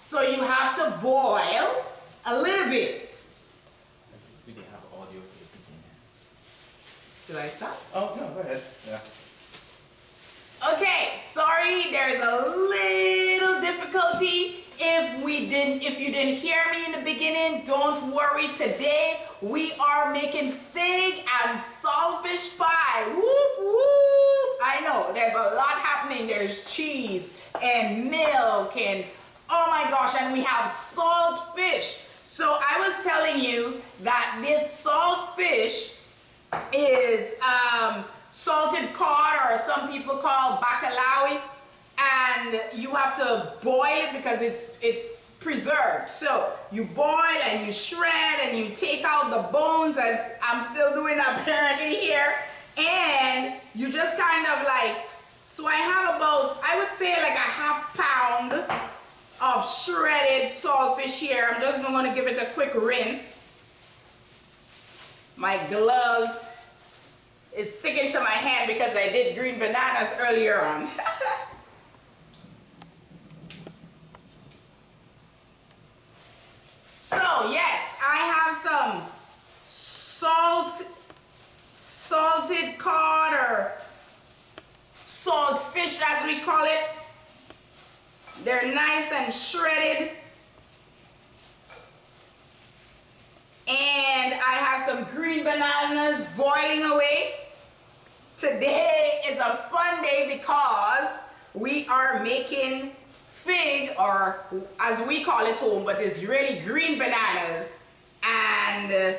So you have to boil a little bit. We didn't have audio for the beginning. Should I stop? Oh, no, go ahead. Yeah. Okay, sorry, there's a little difficulty. If you didn't hear me in the beginning, don't worry. Today we are making fig and saltfish pie. Whoop whoop! I know there's a lot happening. There's cheese and milk and oh my gosh, and we have saltfish. So I was telling you that this saltfish is salted cod, or some people call bacalawi, and you have to boil it because it's preserved. So you boil and you shred and you take out the bones, as I'm still doing apparently here, and you just kind of like, so I have about, I would say like a half pound of shredded saltfish here. I'm just going to give it a quick rinse. My gloves is sticking to my hand because I did green bananas earlier on. So yes, I have some salted cod, or saltfish as we call it. They're nice and shredded. And I have some green bananas boiling away. Today is a fun day because we are making fig, or as we call it home, but it's really green bananas and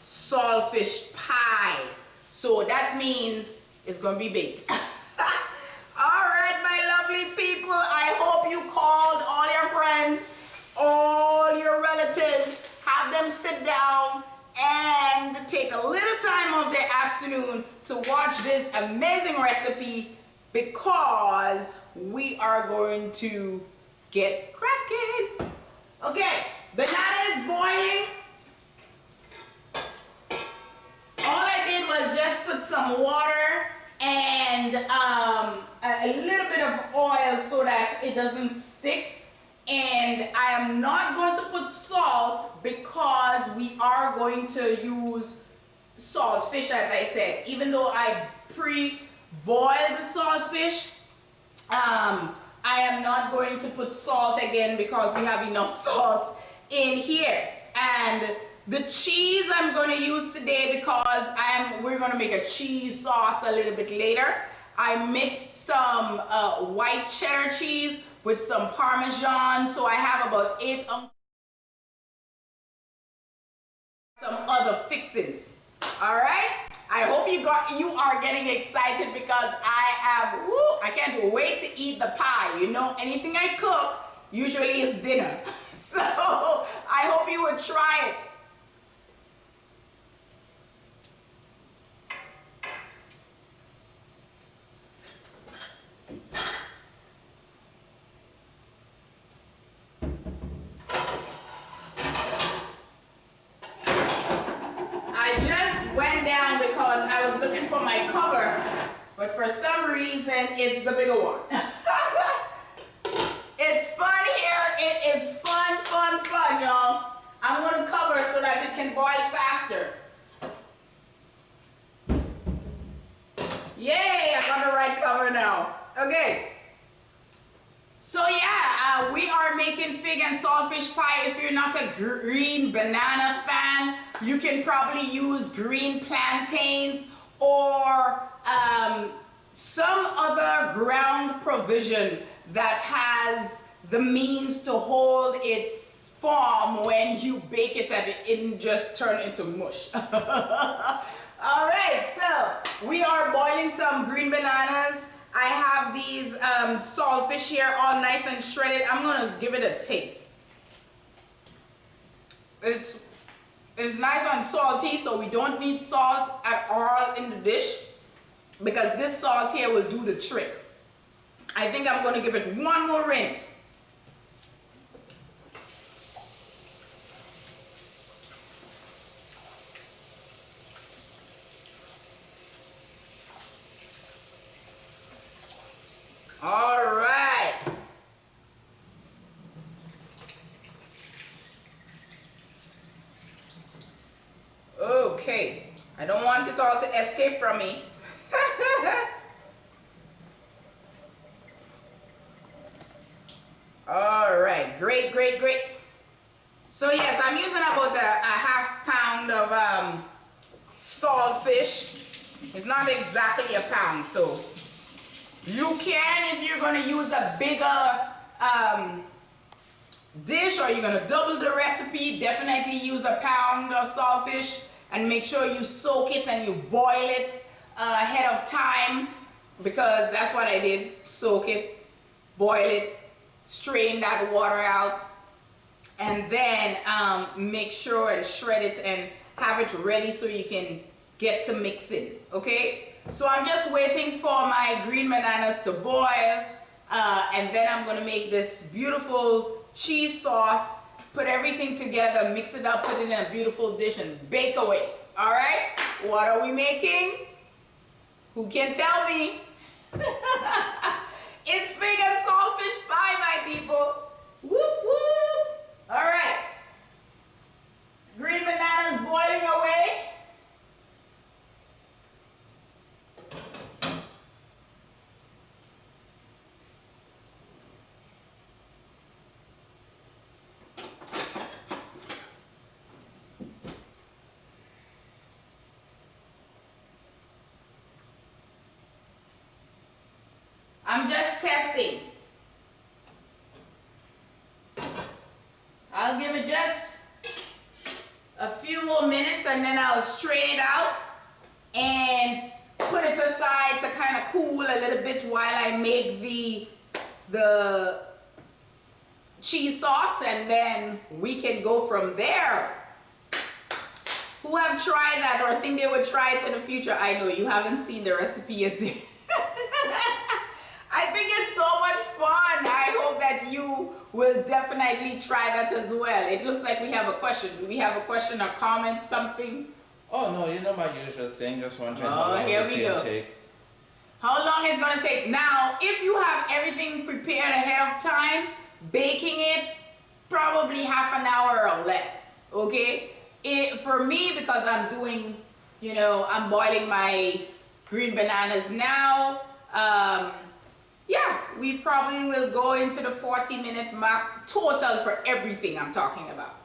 saltfish pie. So that means it's gonna be baked. All right, my lovely people, I hope you called all your friends, all your relatives, have them sit down and take a little time of their afternoon to watch this amazing recipe, because we are going to get cracking. Okay, banana is boiling. All I did was just put some water and a little bit of oil so that it doesn't stick. And I am not going to put salt because we are going to use saltfish, as I said. Even though I pre-boiled the saltfish, I am not going to put salt again because we have enough salt in here. And the cheese I'm going to use today, because we're going to make a cheese sauce a little bit later. I mixed some white cheddar cheese with some Parmesan, so I have about 8 ounces. Some other fixings. All right, I hope you are getting excited, because I can't wait to eat the pie. You know, anything I cook usually is dinner. So I hope you would try it. Because I was looking for my cover, but for some reason it's the bigger one. It's fun here. It is fun, fun, fun, y'all. I'm going to cover so that it can boil faster. Yay, I got the right cover now. Okay. So yeah, we are making fig and saltfish pie. If you're not a green banana fan, you can probably use green plantains or some other ground provision that has the means to hold its form when you bake it and it didn't just turn into mush. All right, so we are boiling some green bananas. I have these saltfish here, all nice and shredded. I'm gonna give it a taste. It's nice and salty, so we don't need salt at all in the dish, because this salt here will do the trick. I think I'm gonna give it one more rinse. All right. Okay, I don't want it all to escape from me. All right, great, great, great. So yes, I'm using about a half pound of saltfish. It's not exactly a pound, so you can, if you're gonna use a bigger dish or you're gonna double the recipe, definitely use a pound of saltfish and make sure you soak it and you boil it ahead of time, because that's what I did. Soak it, boil it, strain that water out, and then make sure and shred it and have it ready so you can get to mixing. Okay, so I'm just waiting for my green bananas to boil, and then I'm gonna make this beautiful cheese sauce, put everything together, mix it up, put it in a beautiful dish and bake away. All right, what are we making? Who can tell me? It's pig and saltfish pie, my people. Whoop whoop. All right, green bananas boiling away. I'm just testing. I'll give it just a few more minutes and then I'll strain it out and put it aside to kind of cool a little bit while I make the cheese sauce, and then we can go from there. Who have tried that or think they would try it in the future? I know you haven't seen the recipe yet. I think it's so much fun. I hope that you will definitely try that as well. It looks like we have a question. Do we have a question or comment, something? Oh no, you know my usual thing. Just wondering how Oh, long here this we will go. take. How long it's gonna take? Now, if you have everything prepared ahead of time, baking it probably half an hour or less. Okay? For me, because I'm doing, you know, I'm boiling my green bananas now. Yeah, we probably will go into the 40-minute mark total for everything I'm talking about.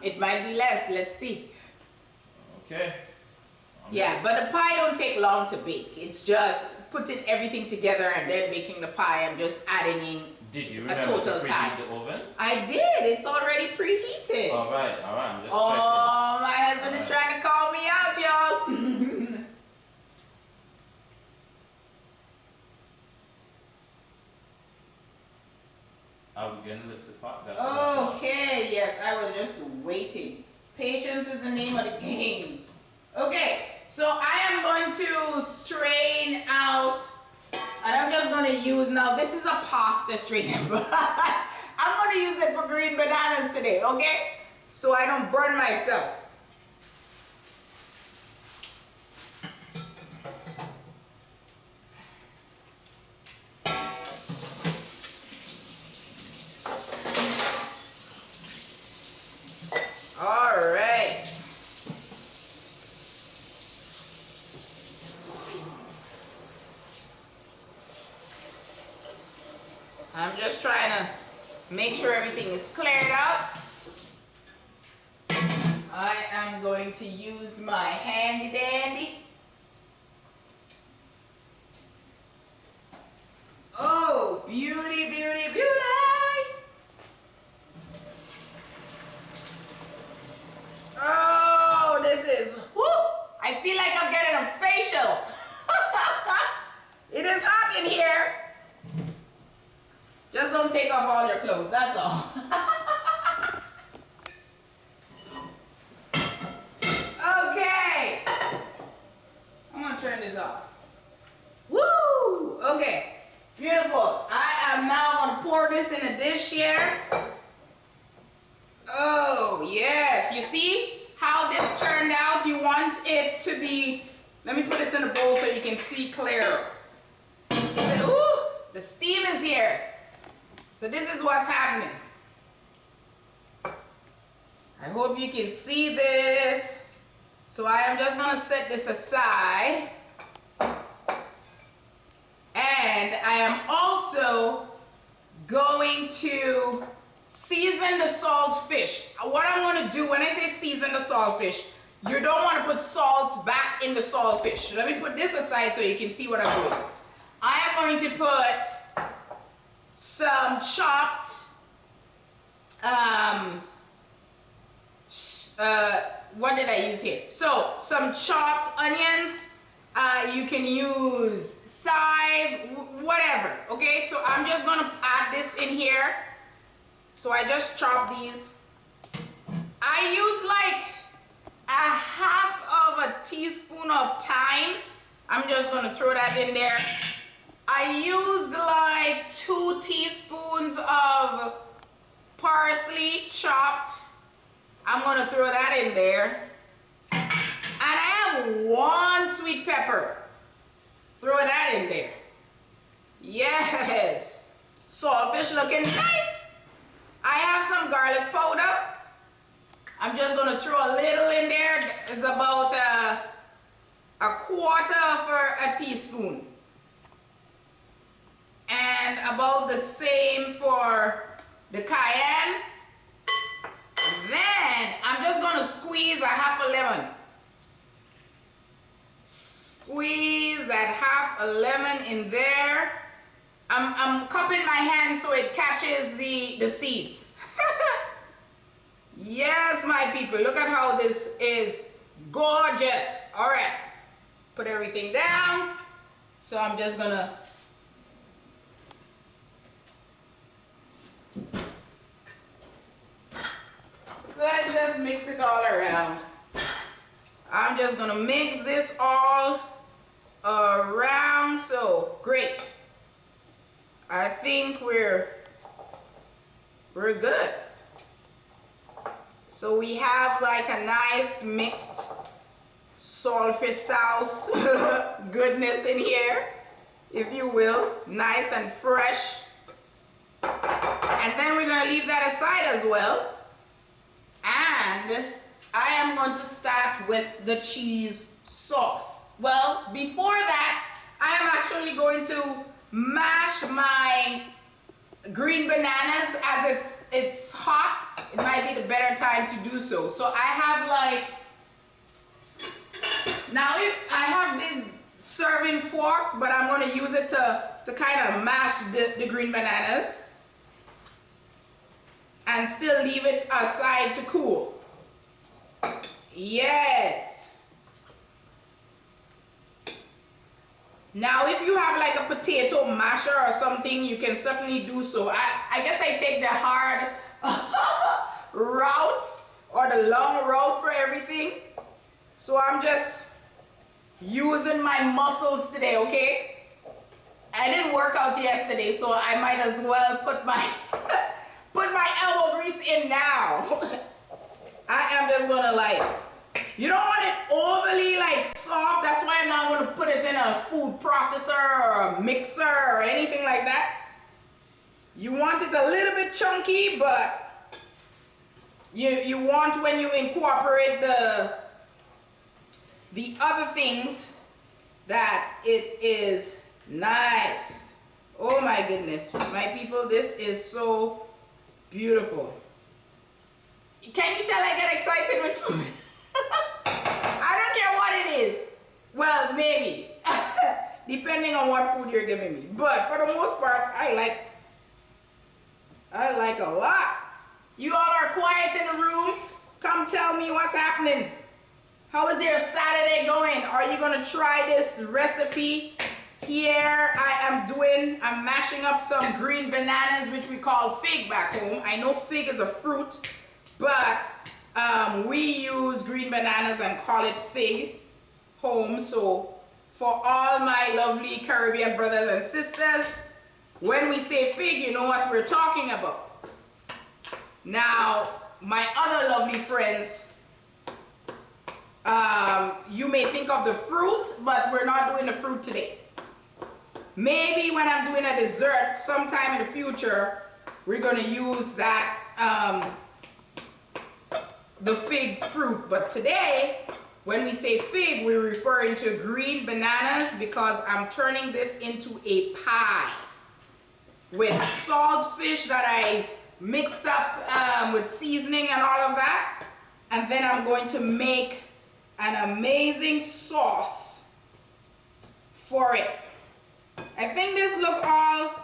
It might be less, let's see. Okay. Yeah, but the pie don't take long to bake. It's just putting everything together and then making the pie. I'm just adding in Did you a remember total to time. preheat the oven? I did, it's already preheated. All right. I'm just checking. Oh, my husband is trying to call me out, y'all. Are we gonna lift the pot? That's what I thought. Okay, yes, I was just waiting. Patience is the name of the game. Okay, so I am going to strain out, and I'm just going to use, now this is a pasta strainer, but I'm going to use it for green bananas today, okay? So I don't burn myself. All right. I'm just trying to make sure everything is cleared out. I am going to use my handy dandy. Oh, beauty, beauty, beauty. Oh, this is, whoo, I feel like I'm getting a facial. It is hot in here. Just don't take off all your clothes, that's all. Okay. I'm gonna turn this off. Woo! Okay, beautiful. I am now gonna pour this in a dish here. Oh, yes. You see how this turned out? You want it to be, let me put it in a bowl so you can see clearer. Ooh, the steam is here. So this is what's happening. I hope you can see this. So I am just gonna set this aside. And I am also going to season the saltfish. What I'm gonna do when I say season the saltfish, you don't want to put salt back in the saltfish. Let me put this aside so you can see what I'm doing. I am going to put some chopped what did I use here? So some chopped onions. You can use chive, whatever. Okay, so I'm just gonna add this in here. So I just chop these. I use like a half of a teaspoon of thyme. I'm just gonna throw that in there. I used like 2 teaspoons of parsley chopped. I'm gonna throw that in there. And I have 1 sweet pepper. Throw that in there. Yes. Saltfish looking nice. I have some garlic powder. I'm just gonna throw a little in there. It's about a quarter of a teaspoon. And about the same for the cayenne. Then I'm just gonna squeeze a half a lemon. Squeeze that half a lemon in there. I'm cupping my hand so it catches the seeds. Yes, my people, look at how this is gorgeous. All right, put everything down. So I'm just gonna let's just mix it all around. I'm just gonna mix this all around. So great. I think we're good. So we have like a nice mixed saltfish sauce goodness in here, if you will, nice and fresh. And then we're gonna leave that aside as well. And I am going to start with the cheese sauce. Well, before that, I am actually going to mash my green bananas as it's hot. It might be the better time to do so. So I have like, now I have this serving fork, but I'm going to use it to kind of mash the green bananas and still leave it aside to cool. Yes. Now if you have like a potato masher or something, you can certainly do so. I guess I take the hard route or the long route for everything. So I'm just using my muscles today, okay? I didn't work out yesterday, so I might as well put my put my elbow grease in now. I am just gonna like, you don't want it overly like soft. That's why I'm not gonna put it in a food processor or a mixer or anything like that. You want it a little bit chunky, but you want when you incorporate the other things that it is nice. Oh my goodness, my people, this is so beautiful. Can you tell I get excited with food? I don't care what it is. Well, maybe. Depending on what food you're giving me. But for the most part, I like a lot. You all are quiet in the room. Come tell me what's happening. How is your Saturday going? Are you gonna try this recipe? Here I'm mashing up some green bananas, which we call fig back home. I know fig is a fruit, but we use green bananas and call it fig home. So for all my lovely Caribbean brothers and sisters, when we say fig, you know what we're talking about. Now, my other lovely friends, you may think of the fruit, but we're not doing the fruit today. Maybe when I'm doing a dessert sometime in the future, we're going to use that, the fig fruit. But today, When we say fig, we're referring to green bananas because I'm turning this into a pie with saltfish that I mixed up with seasoning and all of that. And then I'm going to make an amazing sauce for it. I think this look all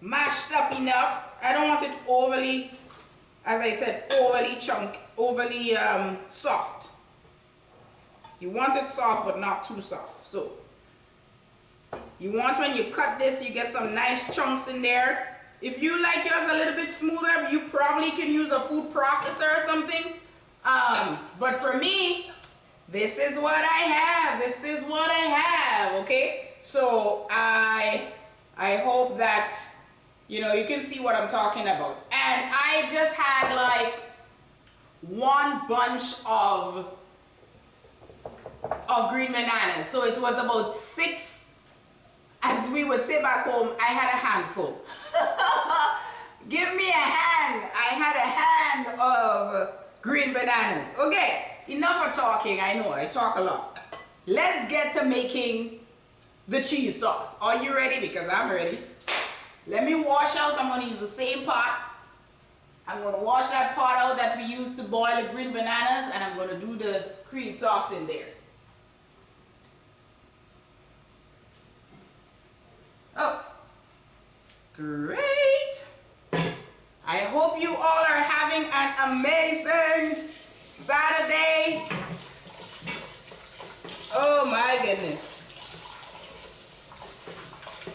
mashed up enough. I don't want it overly, as I said, overly soft. You want it soft but not too soft. So you want, when you cut this, you get some nice chunks in there. If you like yours a little bit smoother, you probably can use a food processor or something. But for me, this is what I have. This is what I have, okay? So I hope that, you know, you can see what I'm talking about. And I just had like one bunch of green bananas. So it was about 6, as we would say back home, I had a handful. Give me a hand. I had a hand of green bananas. Okay, enough of talking. I know I talk a lot. Let's get to making the cheese sauce. Are you ready? Because I'm ready. Let me wash out. I'm going to use the same pot. I'm going to wash that pot out that we used to boil the green bananas, and I'm going to do the cream sauce in there. Oh, great. I hope you all are having an amazing Saturday. Oh my goodness.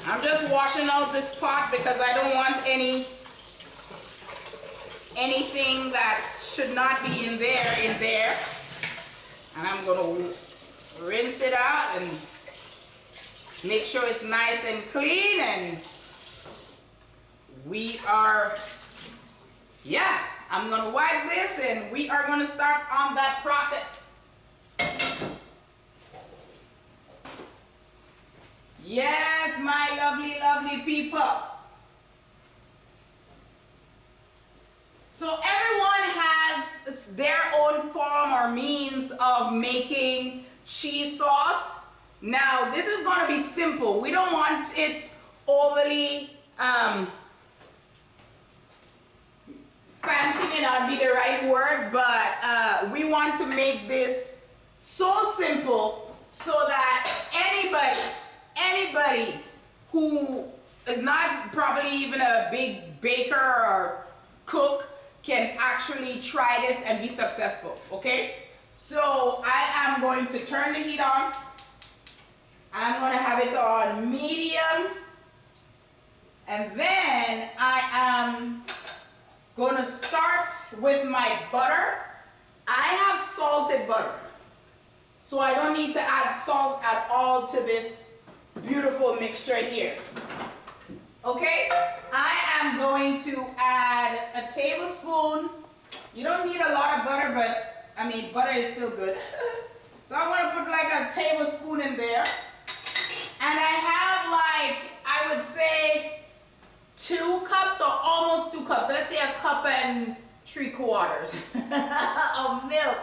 I'm just washing out this pot because I don't want anything that should not be in there. And I'm gonna rinse it out and make sure it's nice and clean, and we are, yeah, I'm gonna wipe this and we are gonna start on that process. Yes, my lovely, lovely people. So everyone has their own form or means of making cheese sauce. Now, this is going to be simple. We don't want it overly, fancy may not be the right word, but we want to make this so simple so that anybody who is not probably even a big baker or cook can actually try this and be successful, okay? So I am going to turn the heat on. I'm going to have it on medium, and then I am going to start with my butter. I have salted butter, so I don't need to add salt at all to this beautiful mixture here. Okay, I am going to add a tablespoon. You don't need a lot of butter, but I mean, butter is still good. So I'm going to put like a tablespoon in there. And I have like, I would say 2 cups or almost 2 cups. Let's say 1.75 cups of milk.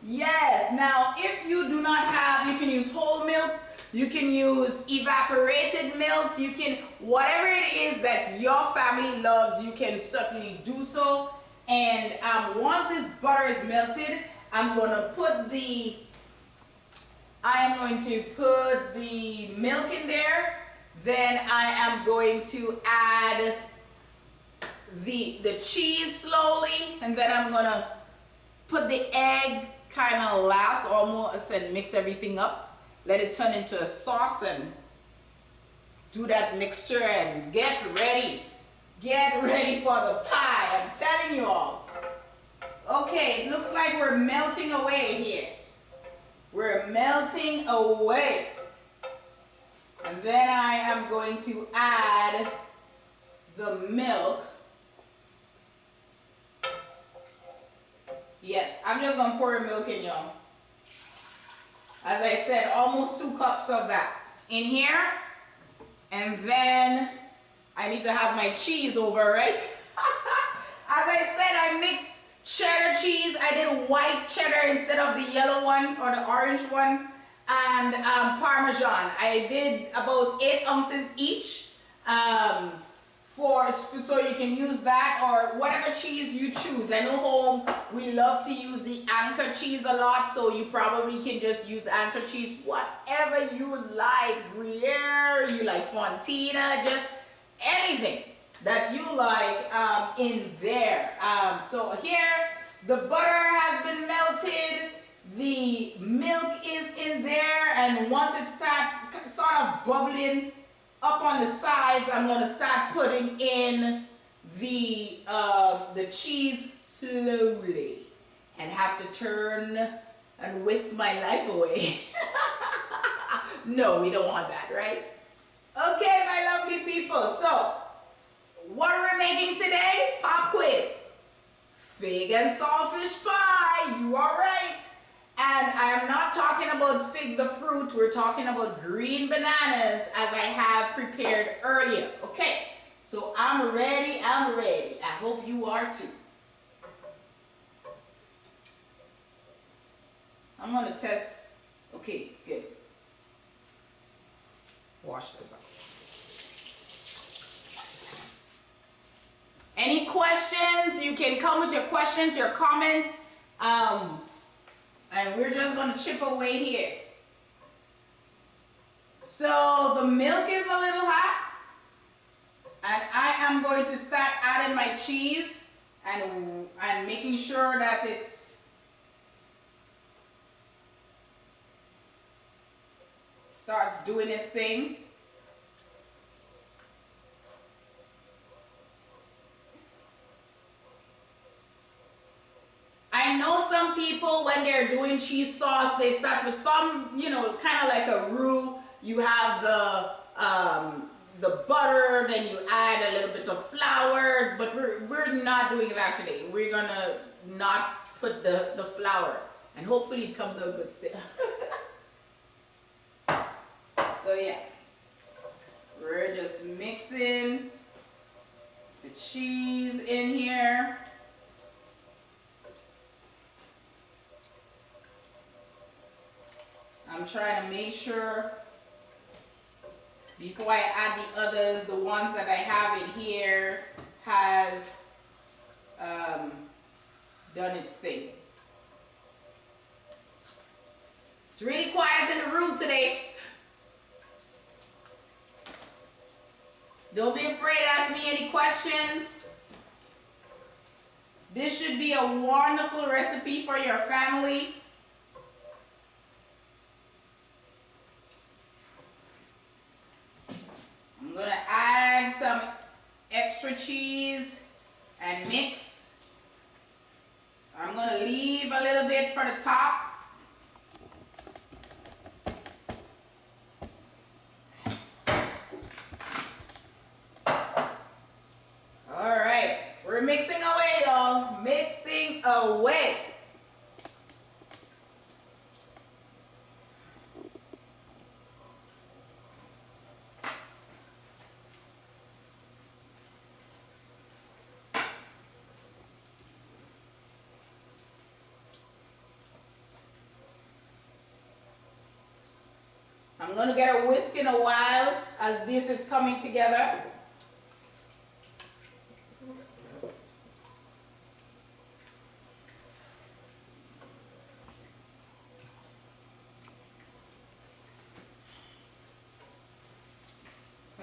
Yes, now if you do not have, you can use whole milk, you can use evaporated milk, you can, whatever it is that your family loves, you can certainly do so. And once this butter is melted, I'm going to put the milk in there. Then I am going to add the cheese slowly, and then I'm going to put the egg kind of last almost and mix everything up. Let it turn into a sauce and do that mixture and get ready. Get ready for the pie, I'm telling you all. Okay, it looks like we're melting away here. We're melting away. And then I am going to add the milk. Yes, I'm just going to pour the milk in, y'all. As I said, almost 2 cups of that in here. And then I need to have my cheese over, right? As I said, I mixed cheddar cheese. I did white cheddar instead of the yellow one or the orange one. And Parmesan. I did about 8 ounces each. So you can use that or whatever cheese you choose. I know home we love to use the Anchor cheese a lot, so you probably can just use Anchor cheese, whatever you like, Gruyere, you like Fontina, just anything that you like in there. So here the butter has been melted, the milk is in there, and once it starts sort of bubbling up on the sides, I'm gonna start putting in the cheese slowly and have to turn and whisk my life away. No, we don't want that, right? Okay, my lovely people. So, what are we making today? Pop quiz. Fig and saltfish pie. You are right. And I'm not talking about fig the fruit, we're talking about green bananas as I have prepared earlier. Okay, so I'm ready, I hope you are too. I'm gonna test, okay, good. Wash this up. Any questions? You can come with your questions, your comments. And we're just going to chip away here. So the milk is a little hot. And I am going to start adding my cheese and making sure that it's starts doing its thing. I know some people, when they're doing cheese sauce, they start with some, you know, kind of like a roux. You have the butter, then you add a little bit of flour, but we're not doing that today. We're gonna not put the flour, and hopefully it comes out good still. So yeah, we're just mixing the cheese in here. I'm trying to make sure before I add the others, the ones that I have in here has done its thing. It's really quiet in the room today. Don't be afraid to ask me any questions. This should be a wonderful recipe for your family. I'm gonna add some extra cheese and mix. I'm gonna leave a little bit for the top. Oops. All right, we're mixing away, y'all. Mixing away. I'm going to get a whisk in a while as this is coming together.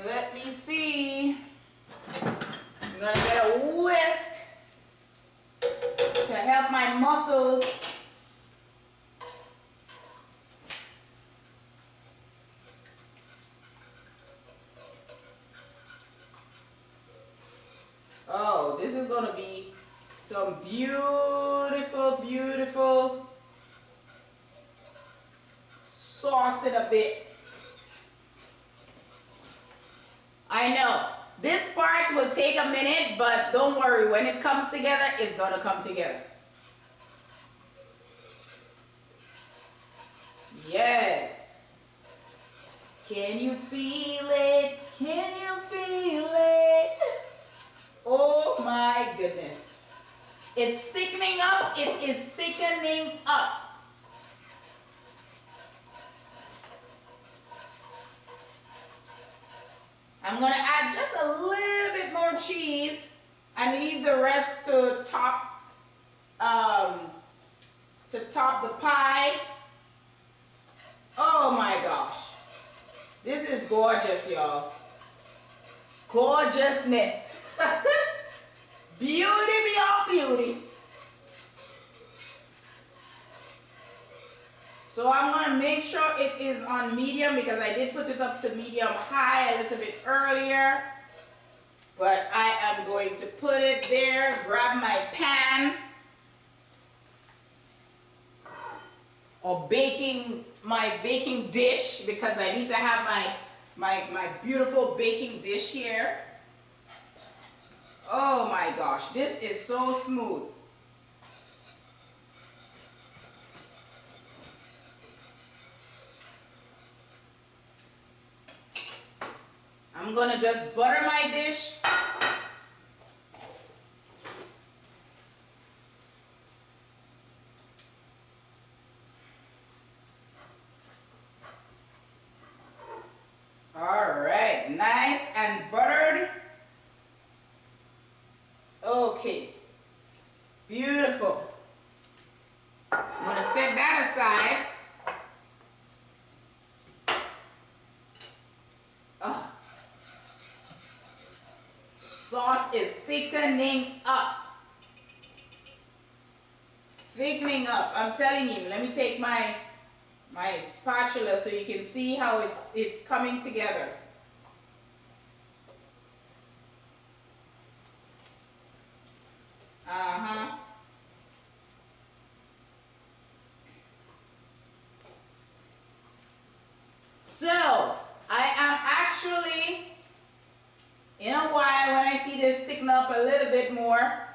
Let me see. I'm going to get a whisk to help my muscles. Oh, this is going to be some beautiful, beautiful sauce in a bit. I know, this part will take a minute, but don't worry, when it comes together, it's going to come together. Yes. Can you feel it? Can you feel it? Oh my goodness. It's thickening up. It is thickening up. I'm gonna add just a little bit more cheese and leave the rest to top the pie. Oh my gosh. This is gorgeous, y'all. Gorgeousness. Beauty beyond beauty. So I'm going to make sure it is on medium because I did put it up to medium high a little bit earlier. But I am going to put it there, grab my pan or my baking dish because I need to have my beautiful baking dish here. Oh my gosh, this is so smooth. I'm gonna just butter my dish. All right, nice and buttered. Okay, beautiful. I'm gonna set that aside. Oh. Sauce is thickening up. Thickening up, I'm telling you. Let me take my spatula so you can see how it's coming together. So, I am actually, in a while, when I see this thicken up a little bit more,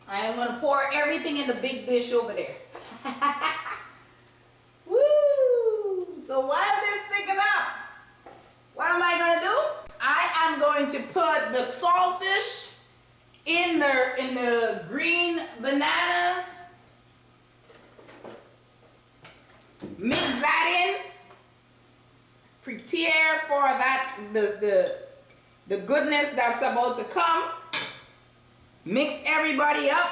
I am going to pour everything in the big dish over there. Woo! So while this thicken up, what am I going to do? I am going to put the saltfish in the green bananas. Mix that in. Prepare for that the goodness that's about to come. Mix everybody up.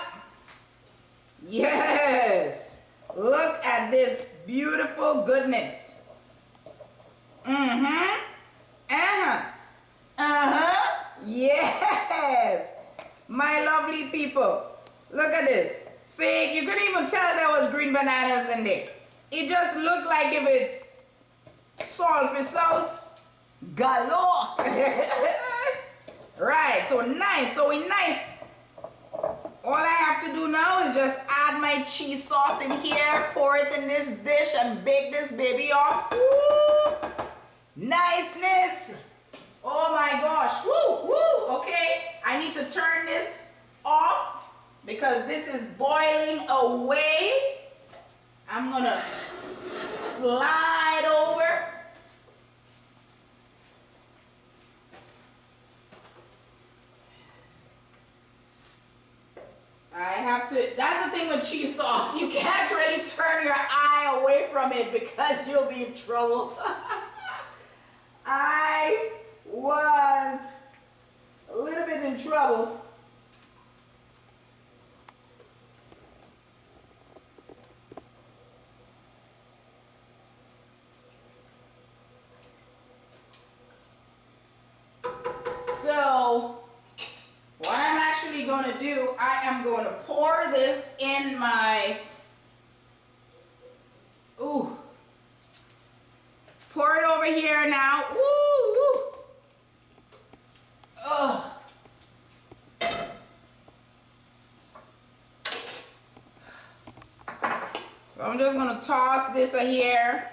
Yes. Look at this beautiful goodness. Yes. My lovely people. Look at this. Fig. You couldn't even tell there was green bananas in there. It just looked like if it's saltfish sauce galore. Right. So nice. So we nice. All I have to do now is just add my cheese sauce in here, pour it in this dish, and bake this baby off. Woo! Niceness. Oh my gosh. Woo, woo. Okay, I need to turn this off because this is boiling away. I'm gonna slide over. I have to, that's the thing with cheese sauce. You can't really turn your eye away from it because you'll be in trouble. I was a little bit in trouble. So, what I'm actually going to do, I am going to pour this in my, pour it over here now. So I'm just going to toss this here.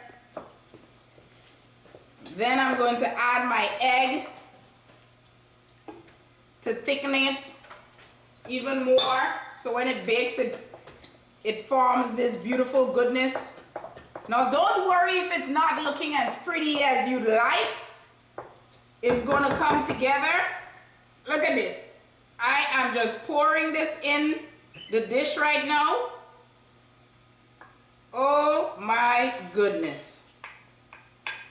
Then I'm going to add my egg to thicken it even more, so when it bakes it forms this beautiful goodness. Now don't worry if it's not looking as pretty as you'd like. It's gonna come together. Look at this. I am just pouring this in the dish right now. Oh my goodness.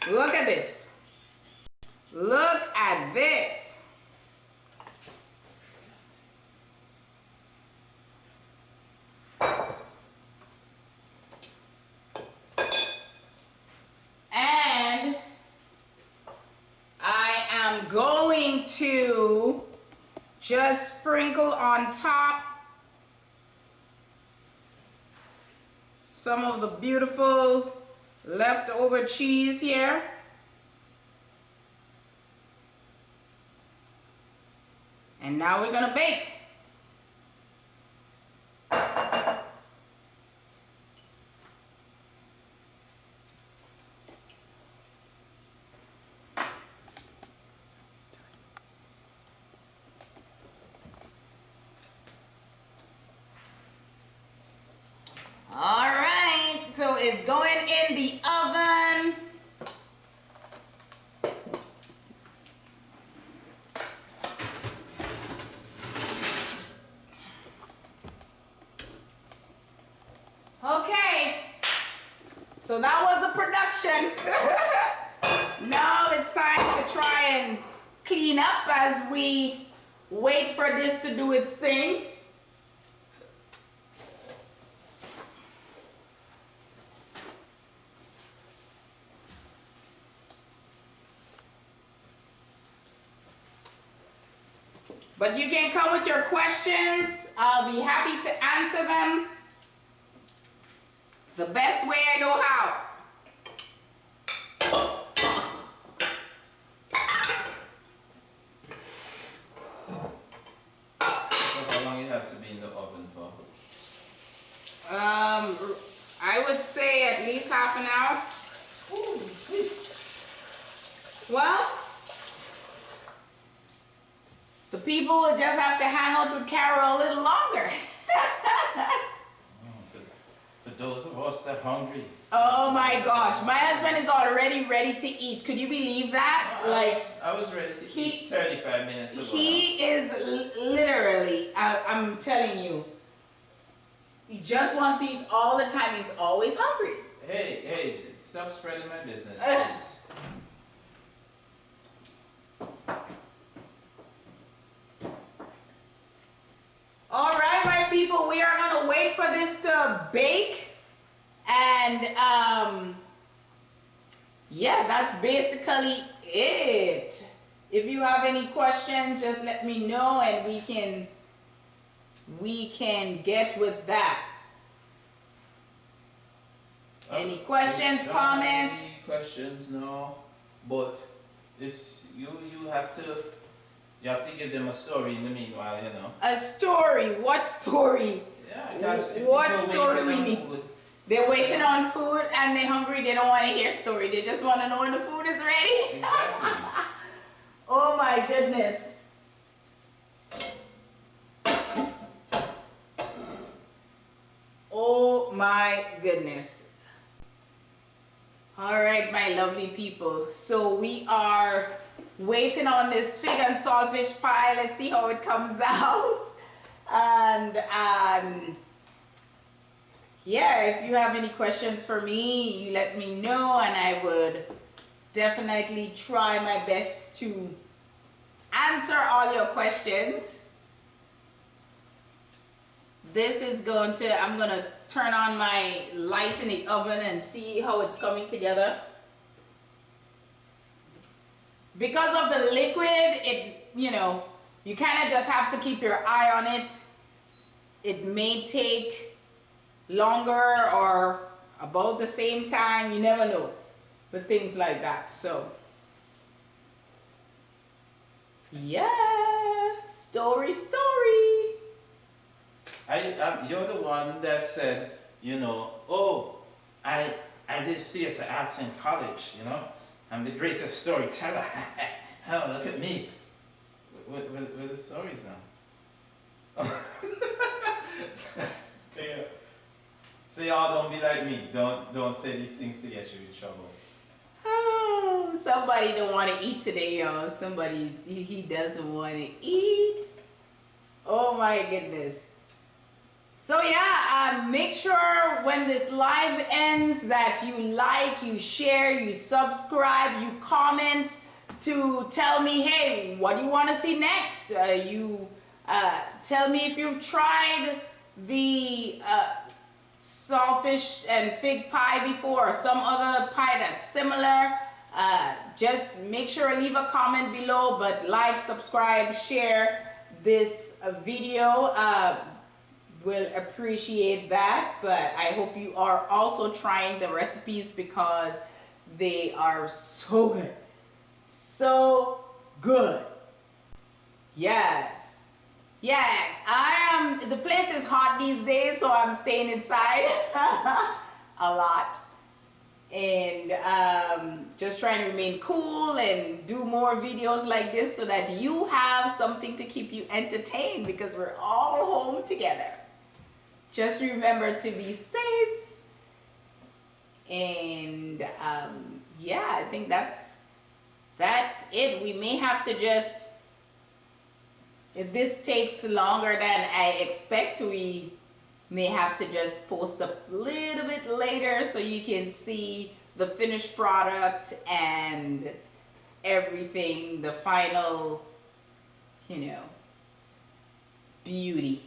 Look at this. Look at this. And I am going to just sprinkle on top some of the beautiful leftover cheese here. And now we're gonna bake. All right, so it's going in the oven. Okay, so that was the production. Now it's time to try and clean up as we wait for this to do its thing. But you can come with your questions. I'll be happy to answer them the best way I know how. So how long it has to be in the oven for? I would say at least half an hour. Well, the people will just have to hang out with Carol a little longer. For those of us that are hungry. Oh my gosh, my husband is already ready to eat. Could you believe that? I was ready to eat 35 minutes ago. He is literally, I'm telling you, he just wants to eat all the time. He's always hungry. Hey, stop spreading my business, please. All right, my people, we are gonna wait for this to bake. And yeah, that's basically it. If you have any questions, just let me know and we can get with that. Any questions, comments? Any questions? No. But this you have to give them a story in the meanwhile, you know. A story? What story? Yeah, because What story we need? They're waiting on food and they're hungry. They don't want to hear story. They just want to know when the food is ready. Exactly. Oh my goodness. Oh my goodness. All right, my lovely people. So we are waiting on this fig and saltfish pie. Let's see how it comes out. And yeah, if you have any questions for me, you let me know and I would definitely try my best to answer all your questions. This is I'm gonna turn on my light in the oven and see how it's coming together. Because of the liquid, you kind of just have to keep your eye on it. It may take longer or about the same time, you never know, but things like that. So yeah, story. You're the one that said, oh, I did theater arts in college, I'm the greatest storyteller. Oh, look at me. Where the stories now? That's terrible. So y'all don't be like me. Don't say these things to get you in trouble. Oh, somebody don't want to eat today, y'all. Somebody, he doesn't want to eat. Oh my goodness. So yeah, make sure when this live ends that you like, you share, you subscribe, you comment to tell me, hey, what do you want to see next? You tell me if you've tried the saltfish and fig pie before, or some other pie that's similar. Just make sure leave a comment below, but like, subscribe, share this video. Will appreciate that. But I hope you are also trying the recipes because they are so good. So good. Yes. Yeah, the place is hot these days, so I'm staying inside a lot. And just trying to remain cool and do more videos like this so that you have something to keep you entertained, because we're all home together. Just remember to be safe. And yeah, I think that's it. We may have to just, if this takes longer than I expect, we may have to just post a little bit later so you can see the finished product and everything, the final, beauty.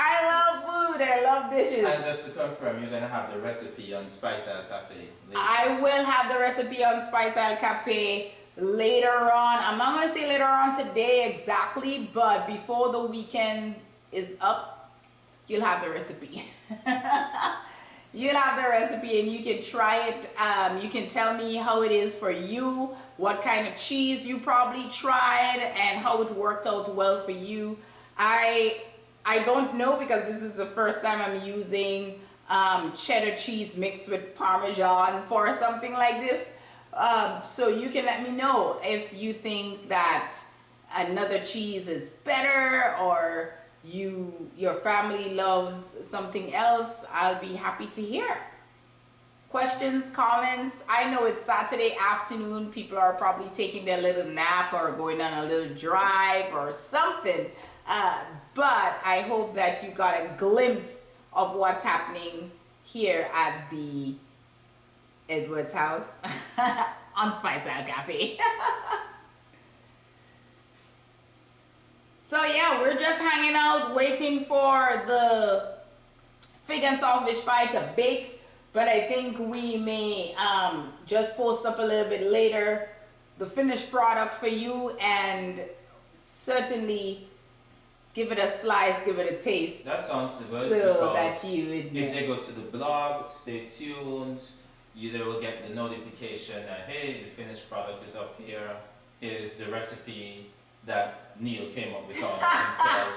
I love food, I love dishes. And just to confirm, you're gonna have the recipe on Spice Isle Cafe later. I will have the recipe on Spice Isle Cafe later on. I'm not gonna say later on today exactly, but before the weekend is up, you'll have the recipe. You'll have the recipe and you can try it. You can tell me how it is for you, what kind of cheese you probably tried, and how it worked out well for you. I don't know, because this is the first time I'm using cheddar cheese mixed with Parmesan for something like this. So you can let me know if you think that another cheese is better, or your family loves something else. I'll be happy to hear. Questions, comments. I know it's Saturday afternoon. People are probably taking their little nap or going on a little drive or something. But I hope that you got a glimpse of what's happening here at the Edward's house on Spice Isle Cafe. So yeah, we're just hanging out waiting for the fig and saltfish pie to bake, but I think we may just post up a little bit later the finished product for you, and certainly give it a slice, give it a taste. That sounds good. So that you would know. If they go to the blog, stay tuned. They will get the notification that, hey, the finished product is up here. Here's the recipe that Neil came up with all himself.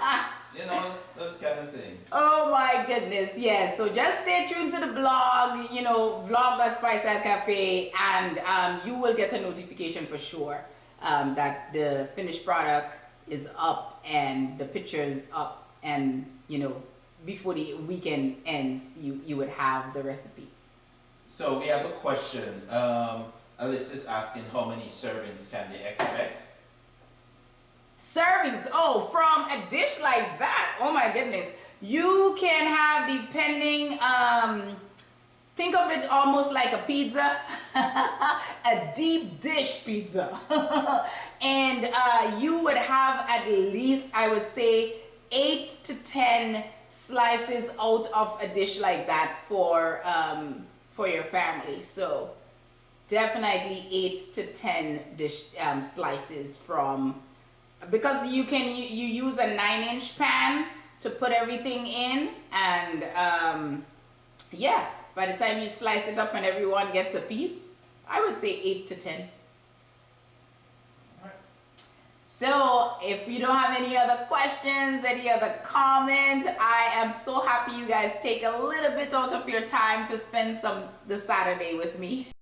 Those kind of things. Oh my goodness, yes. So just stay tuned to the blog, vlog.Spice Isle Cafe, and you will get a notification for sure that the finished product is up and the picture is up, and before the weekend ends you would have the recipe. So we have a question. Alyssa's asking how many servings can they expect? Servings, from a dish like that, oh my goodness, you can have, depending, think of it almost like a pizza, a deep dish pizza. And you would have at least, I would say, 8 to 10 slices out of a dish like that for your family. So definitely 8 to 10 dish slices from, because you use a 9-inch pan to put everything in, and yeah, by the time you slice it up and everyone gets a piece, I would say 8 to 10. So if you don't have any other questions, any other comment, I am so happy you guys take a little bit out of your time to spend the Saturday with me.